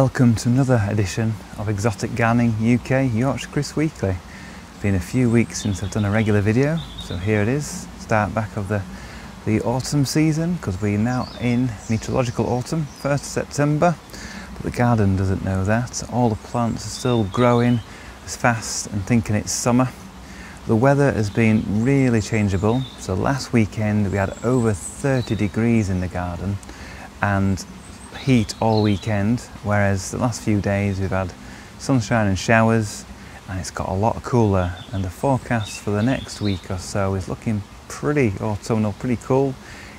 Welcome to another edition of Exotic Gardening UK Yorkshire Kris Weekly. It's been a few weeks since I've done a regular video, so here it is, start back of the autumn season, because we're now in meteorological autumn, 1st of September, but the garden doesn't know that. All the plants are still growing as fast and thinking it's summer. The weather has been really changeable, so last weekend we had over 30 degrees in the garden and heat all weekend, whereas the last few days we've had sunshine and showers and it's got a lot cooler, and the forecast for the next week or so is looking pretty autumnal, pretty cool.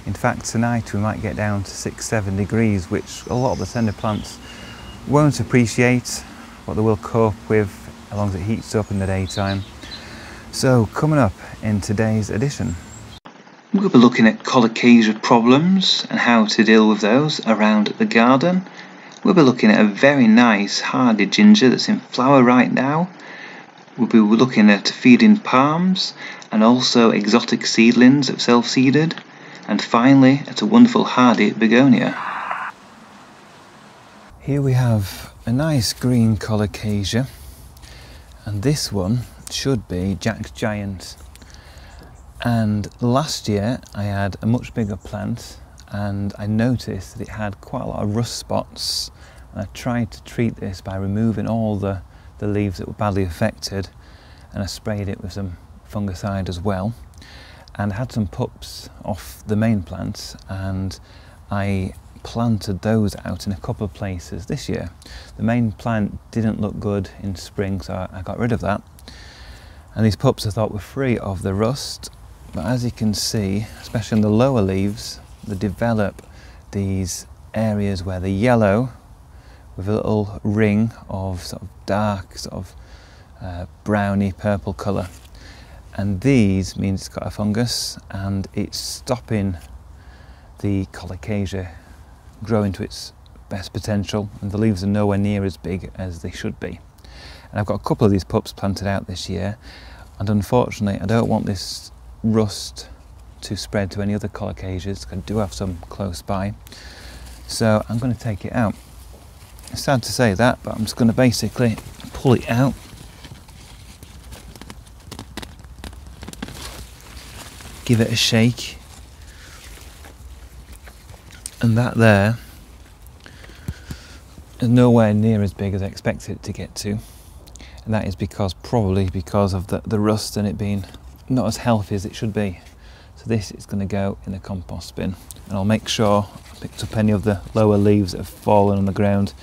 In fact, tonight we might get down to 6-7 degrees, which a lot of the tender plants won't appreciate, but they will cope with as long as it heats up in the daytime. So coming up in today's edition, we'll be looking at colocasia problems and how to deal with those around the garden. We'll be looking at a very nice hardy ginger that's in flower right now. We'll be looking at feeding palms and also exotic seedlings that self-seeded. And finally at a wonderful hardy begonia. Here we have a nice green colocasia, and this one should be Jack's Giant. And last year I had a much bigger plant and I noticed that it had quite a lot of rust spots, and I tried to treat this by removing all the leaves that were badly affected, and I sprayed it with some fungicide as well, and I had some pups off the main plant and I planted those out in a couple of places this year. The main plant didn't look good in spring, so I got rid of that, and these pups I thought were free of the rust. But as you can see, especially on the lower leaves, they develop these areas where they're yellow with a little ring of sort of dark, sort of browny purple colour. And these means it's got a fungus and it's stopping the colocasia growing to its best potential, and the leaves are nowhere near as big as they should be. And I've got a couple of these pups planted out this year, and unfortunately I don't want this rust to spread to any other colocasias. I do have some close by, so I'm going to take it out. It's sad to say that, but I'm just going to basically pull it out, give it a shake, and that there is nowhere near as big as I expected it to get to, and that is probably because of the rust and it being not as healthy as it should be. So this is going to go in the compost bin, and I'll make sure I picked up any of the lower leaves that have fallen on the ground,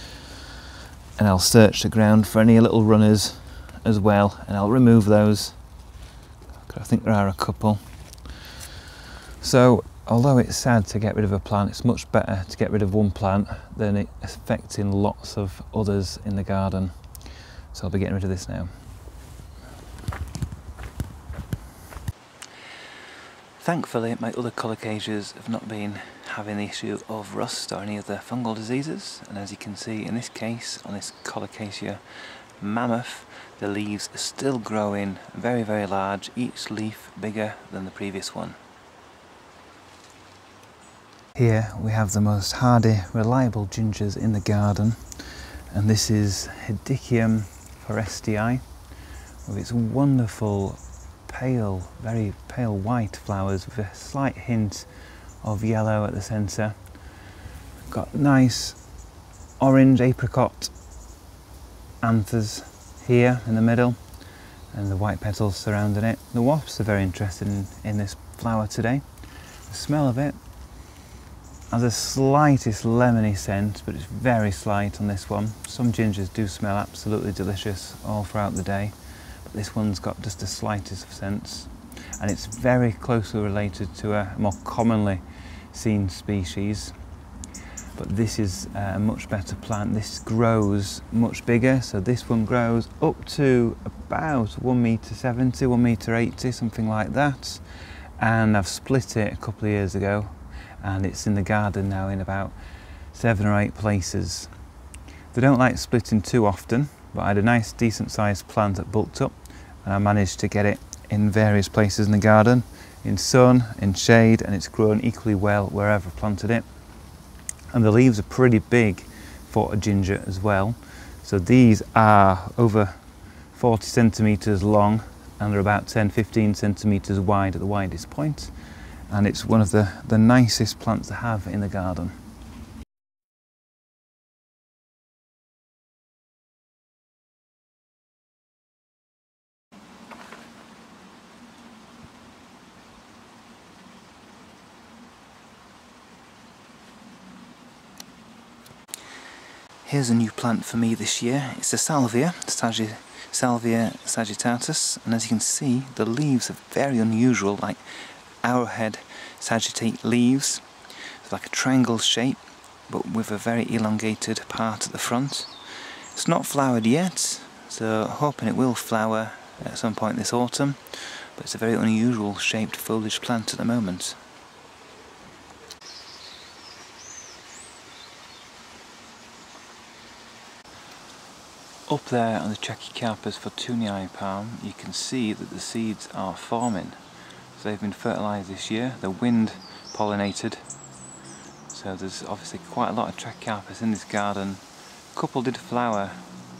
and I'll search the ground for any little runners as well, and I'll remove those. I think there are a couple. So although it's sad to get rid of a plant, it's much better to get rid of one plant than it affecting lots of others in the garden. So I'll be getting rid of this now. Thankfully, my other colocasias have not been having the issue of rust or any other fungal diseases, and as you can see in this case, on this colocasia mammoth, the leaves are still growing very, very large, each leaf bigger than the previous one. Here we have the most hardy, reliable gingers in the garden, and this is Hedicium forestii with its wonderful pale, very pale white flowers with a slight hint of yellow at the centre. Got nice orange apricot anthers here in the middle and the white petals surrounding it. The wasps are very interested in this flower today. The smell of it has the slightest lemony scent, but it's very slight on this one. Some gingers do smell absolutely delicious all throughout the day, but this one's got just the slightest of scents, and it's very closely related to a more commonly seen species. But this is a much better plant. This grows much bigger, so this one grows up to about 1.70 m, 1.80 m, something like that. And I've split it a couple of years ago, and it's in the garden now in about 7 or 8 places. They don't like splitting too often, but I had a nice decent sized plant that bulked up, and I managed to get it in various places in the garden, in sun, in shade, and it's grown equally well wherever I planted it. And the leaves are pretty big for a ginger as well. So these are over 40 centimetres long and they're about 10-15 centimetres wide at the widest point, and it's one of the nicest plants to have in the garden. Here's a new plant for me this year. It's a salvia, Salvia sagittatus, and as you can see the leaves are very unusual, like arrowhead sagittate leaves. It's like a triangle shape but with a very elongated part at the front. It's not flowered yet, so hoping it will flower at some point this autumn, but it's a very unusual shaped foliage plant at the moment. Up there on the Trachycarpus fortunii palm, you can see that the seeds are forming. So they've been fertilised this year, they're wind pollinated. So there's obviously quite a lot of Trachycarpus in this garden. A couple did flower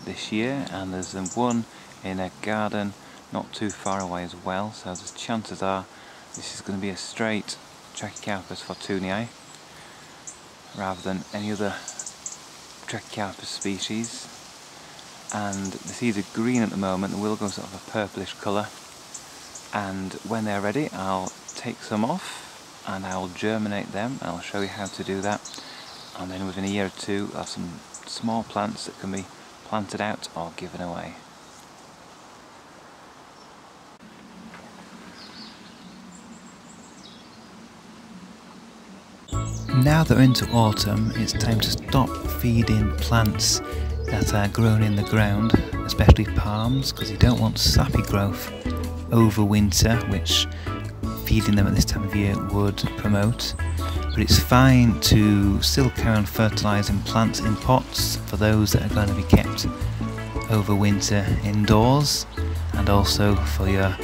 this year, and there's one in a garden not too far away as well. So the chances are this is going to be a straight Trachycarpus fortunii rather than any other Trachycarpus species. And the seeds are green at the moment, they will go sort of a purplish colour, and when they're ready I'll take some off and I'll germinate them. I'll show you how to do that, and then within a year or two I'll have some small plants that can be planted out or given away. Now that we're into autumn, it's time to stop feeding plants that are grown in the ground, especially palms, because you don't want sappy growth over winter, which feeding them at this time of year would promote. But it's fine to still carry on fertilising plants in pots for those that are going to be kept over winter indoors, and also for your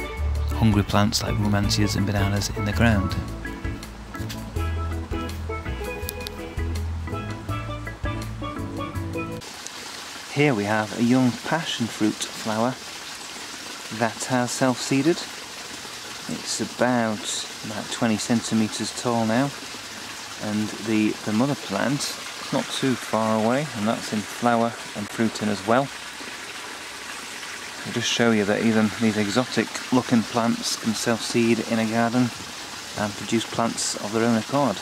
hungry plants like romantias and bananas in the ground. Here we have a young passion fruit flower that has self-seeded. It's about 20 centimetres tall now, and the mother plant is not too far away, and that's in flower and fruiting as well. I'll just show you that even these exotic looking plants can self-seed in a garden and produce plants of their own accord.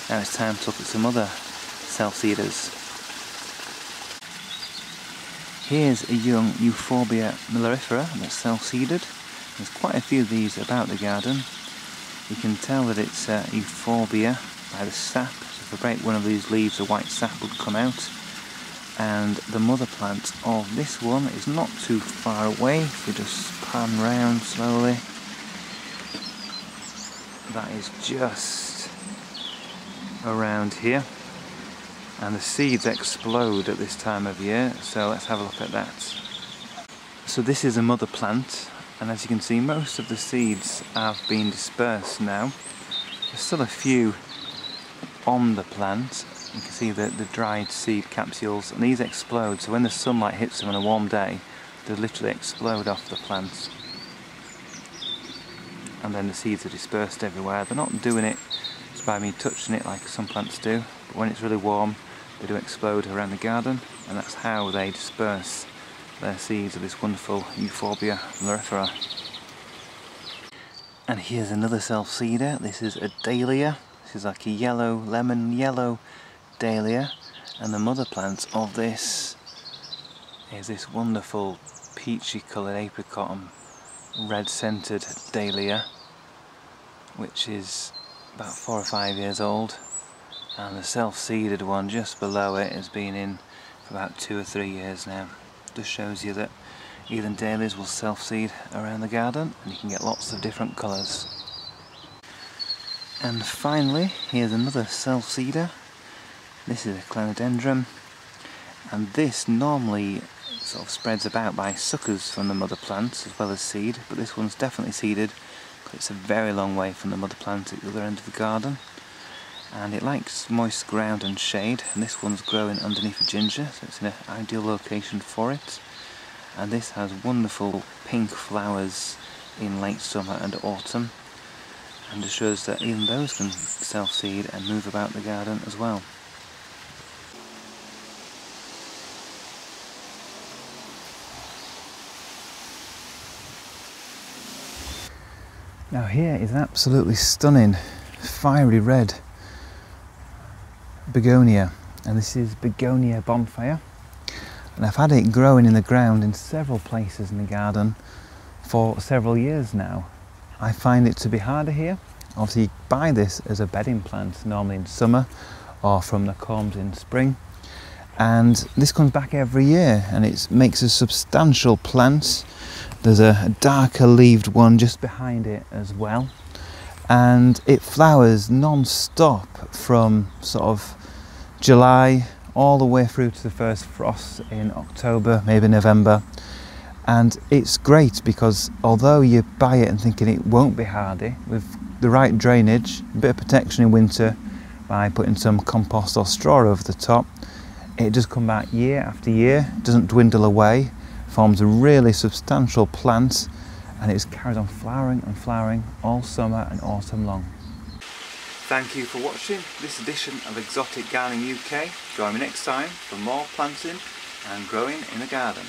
Now it's time to look at some other self-seeders. Here's a young Euphorbia mellifera that's self-seeded. There's quite a few of these about the garden. You can tell that it's Euphorbia by the sap. So if I break one of these leaves, the white sap would come out. And the mother plant of this one is not too far away. If we just pan round slowly, that is just around here. And the seeds explode at this time of year, so let's have a look at that. So this is a mother plant, and as you can see most of the seeds have been dispersed now. There's still a few on the plant. You can see the dried seed capsules, and these explode, so when the sunlight hits them on a warm day they literally explode off the plant. And then the seeds are dispersed everywhere. They're not doing it just by me touching it like some plants do, but when it's really warm they do explode around the garden, and that's how they disperse their seeds of this wonderful Euphorbia mellifera. And here's another self-seeder. This is a dahlia. This is like a yellow, lemon yellow dahlia, and the mother plant of this is this wonderful peachy coloured apricot and red scented dahlia, which is about 4 or 5 years old. And the self-seeded one just below it has been in for about 2 or 3 years now. Just shows you that even dahlias will self-seed around the garden, and you can get lots of different colours. And finally, here's another self-seeder. This is a clenodendron, and this normally sort of spreads about by suckers from the mother plant as well as seed, but this one's definitely seeded because it's a very long way from the mother plant at the other end of the garden. and it likes moist ground and shade, and this one's growing underneath a ginger, so it's in an ideal location for it. And this has wonderful pink flowers in late summer and autumn, and it shows that even those can self-seed and move about the garden as well. Now here is an absolutely stunning fiery red begonia, and this is Begonia bonfire, and I've had it growing in the ground in several places in the garden for several years now. I find it to be harder here. Obviously you buy this as a bedding plant normally in summer or from the combs in spring, and this comes back every year and it makes a substantial plant. There's a darker leaved one just behind it as well, and it flowers non-stop from sort of July all the way through to the first frost in October, maybe November. And it's great because although you buy it and thinking it won't be hardy, with the right drainage, a bit of protection in winter by putting some compost or straw over the top, it does come back year after year, doesn't dwindle away, forms a really substantial plant, and it carries on flowering and flowering all summer and autumn long. Thank you for watching this edition of Exotic Gardening UK. Join me next time for more planting and growing in the garden.